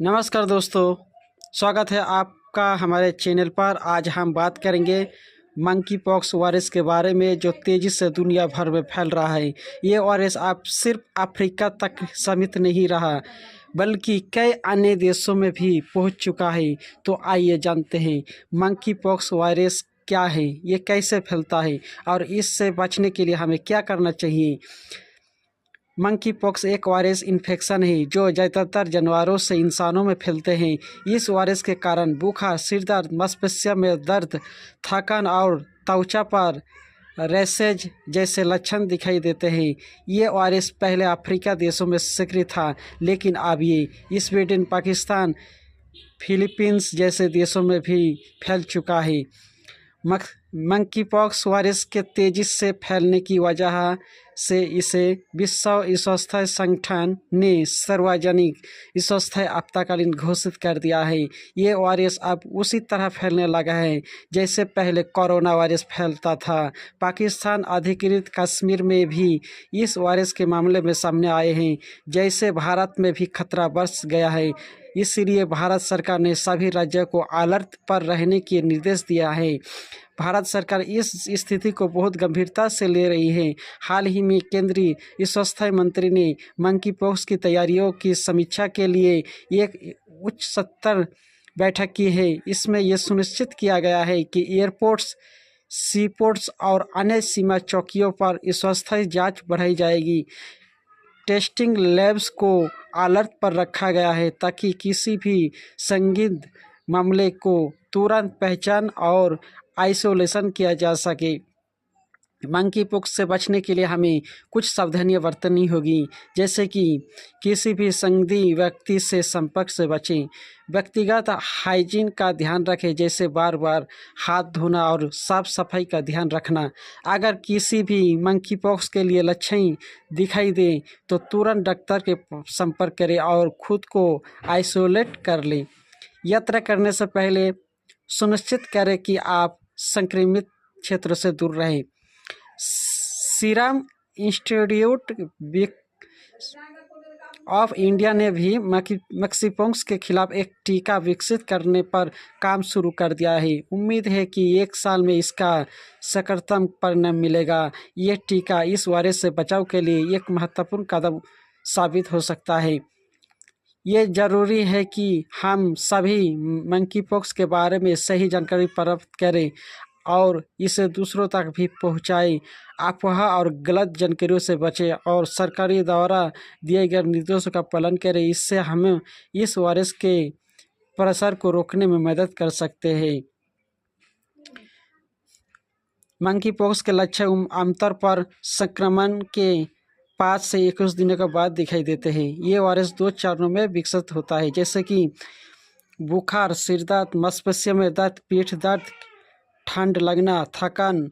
नमस्कार दोस्तों, स्वागत है आपका हमारे चैनल पर। आज हम बात करेंगे मंकी पॉक्स वायरस के बारे में जो तेज़ी से दुनिया भर में फैल रहा है। ये वायरस अब सिर्फ अफ्रीका तक सीमित नहीं रहा बल्कि कई अन्य देशों में भी पहुंच चुका है। तो आइए जानते हैं मंकी पॉक्स वायरस क्या है, ये कैसे फैलता है और इससे बचने के लिए हमें क्या करना चाहिए। मंकी पॉक्स एक वायरस इन्फेक्शन है जो ज़्यादातर जानवरों से इंसानों में फैलते हैं। इस वायरस के कारण बुखार, सिर दर्द, मांसपेशियों में दर्द, थकान और त्वचा पर रैशेज जैसे लक्षण दिखाई देते हैं। ये वायरस पहले अफ्रीका देशों में सक्रिय था, लेकिन अब ये स्वीडन, पाकिस्तान, फिलीपींस जैसे देशों में भी फैल चुका है। मंकी पॉक्स वायरस के तेज़ी से फैलने की वजह से इसे विश्व स्वास्थ्य संगठन ने सार्वजनिक स्वास्थ्य आपातकालीन घोषित कर दिया है। ये वायरस अब उसी तरह फैलने लगा है जैसे पहले कोरोना वायरस फैलता था। पाकिस्तान अधिकृत कश्मीर में भी इस वायरस के मामले में सामने आए हैं, जैसे भारत में भी खतरा बढ़ गया है। इसलिए भारत सरकार ने सभी राज्यों को अलर्ट पर रहने के निर्देश दिया है। भारत सरकार इस स्थिति को बहुत गंभीरता से ले रही है। हाल ही में केंद्रीय स्वास्थ्य मंत्री ने मंकी पॉक्स की तैयारियों की समीक्षा के लिए एक उच्च स्तर बैठक की है। इसमें यह सुनिश्चित किया गया है कि एयरपोर्ट्स, सीपोर्ट्स और अन्य सीमा चौकियों पर स्वास्थ्य जांच बढ़ाई जाएगी। टेस्टिंग लैब्स को अलर्ट पर रखा गया है ताकि किसी भी संदिग्ध मामले को तुरंत पहचान और आइसोलेशन किया जा सके। मंकी पॉक्स से बचने के लिए हमें कुछ सावधानियां बरतनी होगी, जैसे कि किसी भी संदिग्ध व्यक्ति से संपर्क से बचें। व्यक्तिगत हाइजीन का ध्यान रखें, जैसे बार बार हाथ धोना और साफ सफाई का ध्यान रखना। अगर किसी भी मंकी पॉक्स के लिए लक्षण दिखाई दे तो तुरंत डॉक्टर के संपर्क करें और खुद को आइसोलेट कर लें। यात्रा करने से पहले सुनिश्चित करें कि आप संक्रमित क्षेत्र से दूर रहें। सीरम इंस्टीट्यूट ऑफ इंडिया ने भी मक्सीपॉक्स के खिलाफ एक टीका विकसित करने पर काम शुरू कर दिया है। उम्मीद है कि 1 साल में इसका सकारात्मक परिणाम मिलेगा। ये टीका इस वायरस से बचाव के लिए एक महत्वपूर्ण कदम साबित हो सकता है। ये ज़रूरी है कि हम सभी मंकी पॉक्स के बारे में सही जानकारी प्राप्त करें और इसे दूसरों तक भी पहुंचाएं। अफवाह और गलत जानकारियों से बचें और सरकारी द्वारा दिए गए निर्देशों का पालन करें। इससे हमें इस वायरस के प्रसार को रोकने में मदद कर सकते हैं। मंकी पॉक्स के लक्षण आमतौर पर संक्रमण के 5 से 21 दिनों के बाद दिखाई देते हैं। ये वायरस 2 चरणों में विकसित होता है, जैसे कि बुखार, सिर दर्द, मांसपेशियों में दर्द, पीठ दर्द, ठंड लगना, थकान।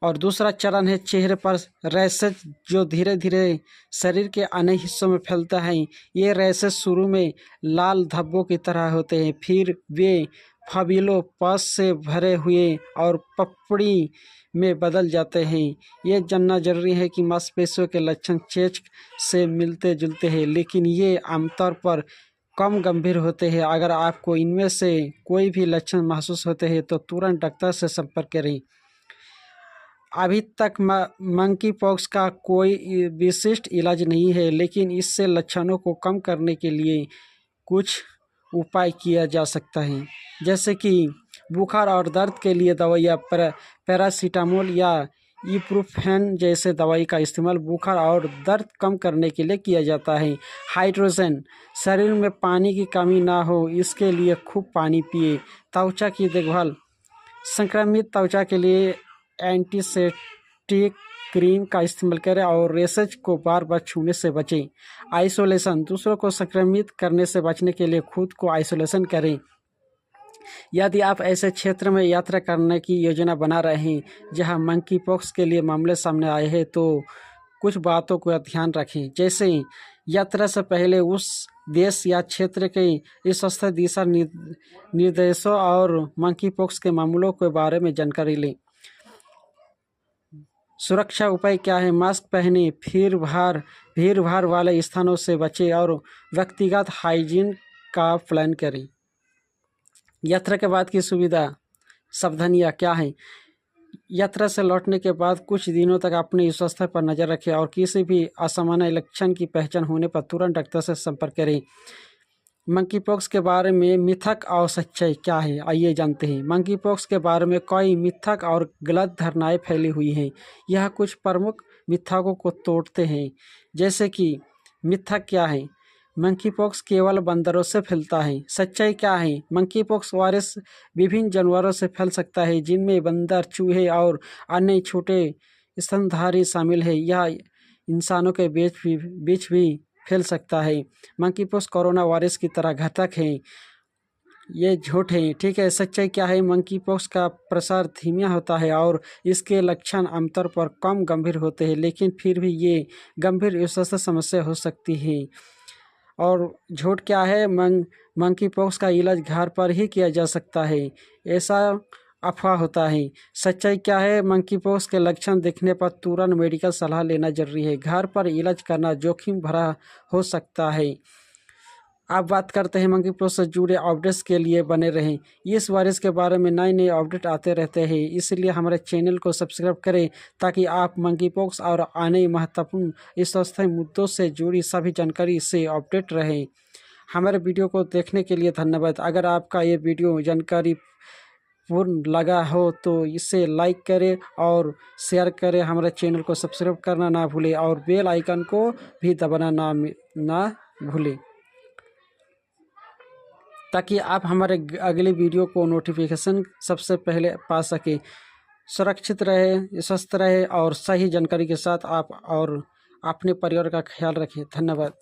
और दूसरा चरण है चेहरे पर रैशेज, जो धीरे धीरे शरीर के अन्य हिस्सों में फैलता है। ये रैशेज शुरू में लाल धब्बों की तरह होते हैं, फिर वे फबीलो पस से भरे हुए और पपड़ी में बदल जाते हैं। ये जानना जरूरी है कि मांसपेशियों के लक्षण चेचक से मिलते जुलते हैं, लेकिन ये आमतौर पर कम गंभीर होते हैं। अगर आपको इनमें से कोई भी लक्षण महसूस होते हैं तो तुरंत डॉक्टर से संपर्क करें। अभी तक मंकी पॉक्स का कोई विशिष्ट इलाज नहीं है, लेकिन इससे लक्षणों को कम करने के लिए कुछ उपाय किया जा सकता है, जैसे कि बुखार और दर्द के लिए दवाइयाँ पैरासीटामोल या इब्रुफेन जैसे दवाई का इस्तेमाल बुखार और दर्द कम करने के लिए किया जाता है। हाइड्रोजन, शरीर में पानी की कमी ना हो इसके लिए खूब पानी पिए। त्वचा की देखभाल, संक्रमित त्वचा के लिए एंटीसेप्टिक क्रीम का इस्तेमाल करें और रैशेज को बार बार छूने से बचें। आइसोलेशन, दूसरों को संक्रमित करने से बचने के लिए खुद को आइसोलेशन करें। यदि आप ऐसे क्षेत्र में यात्रा करने की योजना बना रहे हैं जहां मंकी पॉक्स के लिए मामले सामने आए हैं, तो कुछ बातों का ध्यान रखें, जैसे यात्रा से पहले उस देश या क्षेत्र के स्वास्थ्य दिशा निर्देशों और मंकी पॉक्स के मामलों के बारे में जानकारी लें। सुरक्षा उपाय क्या है? मास्क पहनें, भीड़ भाड़ वाले स्थानों से बचें और व्यक्तिगत हाइजीन का प्लान करें। यात्रा के बाद की सुविधा सावधानियाँ क्या हैं? यात्रा से लौटने के बाद कुछ दिनों तक अपने स्वास्थ्य पर नज़र रखें और किसी भी असामान्य लक्षण की पहचान होने पर तुरंत डॉक्टर से संपर्क करें। मंकी पॉक्स के बारे में मिथक और सच्चाई क्या है, आइए जानते हैं। मंकी पॉक्स के बारे में कई मिथक और गलत धारणाएं फैली हुई हैं। यह कुछ प्रमुख मिथकों को तोड़ते हैं। जैसे कि मिथक क्या है? मंकी पॉक्स केवल बंदरों से फैलता है। सच्चाई क्या है? मंकी पॉक्स वायरस विभिन्न जानवरों से फैल सकता है, जिनमें बंदर, चूहे और अन्य छोटे स्तनधारी शामिल है। यह इंसानों के बीच भी फैल सकता है। मंकी पॉक्स कोरोना वायरस की तरह घातक है, ये झूठ है। ठीक है, सच्चाई क्या है? मंकी पॉक्स का प्रसार धीमा होता है और इसके लक्षण आमतौर पर कम गंभीर होते हैं, लेकिन फिर भी ये गंभीर स्वास्थ्य समस्या हो सकती है। और झूठ क्या है? मंकी पॉक्स का इलाज घर पर ही किया जा सकता है, ऐसा अफवाह होता है। सच्चाई क्या है? मंकी पॉक्स के लक्षण दिखने पर तुरंत मेडिकल सलाह लेना जरूरी है। घर पर इलाज करना जोखिम भरा हो सकता है। अब बात करते हैं मंकी पॉक्स से जुड़े अपडेट्स के लिए बने रहें। इस वायरस के बारे में नए नए अपडेट आते रहते हैं, इसलिए हमारे चैनल को सब्सक्राइब करें ताकि आप मंकी पॉक्स और अन्य महत्वपूर्ण स्वास्थ्य मुद्दों से जुड़ी सभी जानकारी से अपडेट रहें। हमारे वीडियो को देखने के लिए धन्यवाद। अगर आपका ये वीडियो जानकारी पूर्ण लगा हो तो इसे लाइक करें और शेयर करें। हमारे चैनल को सब्सक्राइब करना ना भूलें और बेल आइकन को भी दबाना ना भूलें, ताकि आप हमारे अगले वीडियो को नोटिफिकेशन सबसे पहले पा सकें। सुरक्षित रहे, स्वस्थ रहे और सही जानकारी के साथ आप और अपने परिवार का ख्याल रखें। धन्यवाद।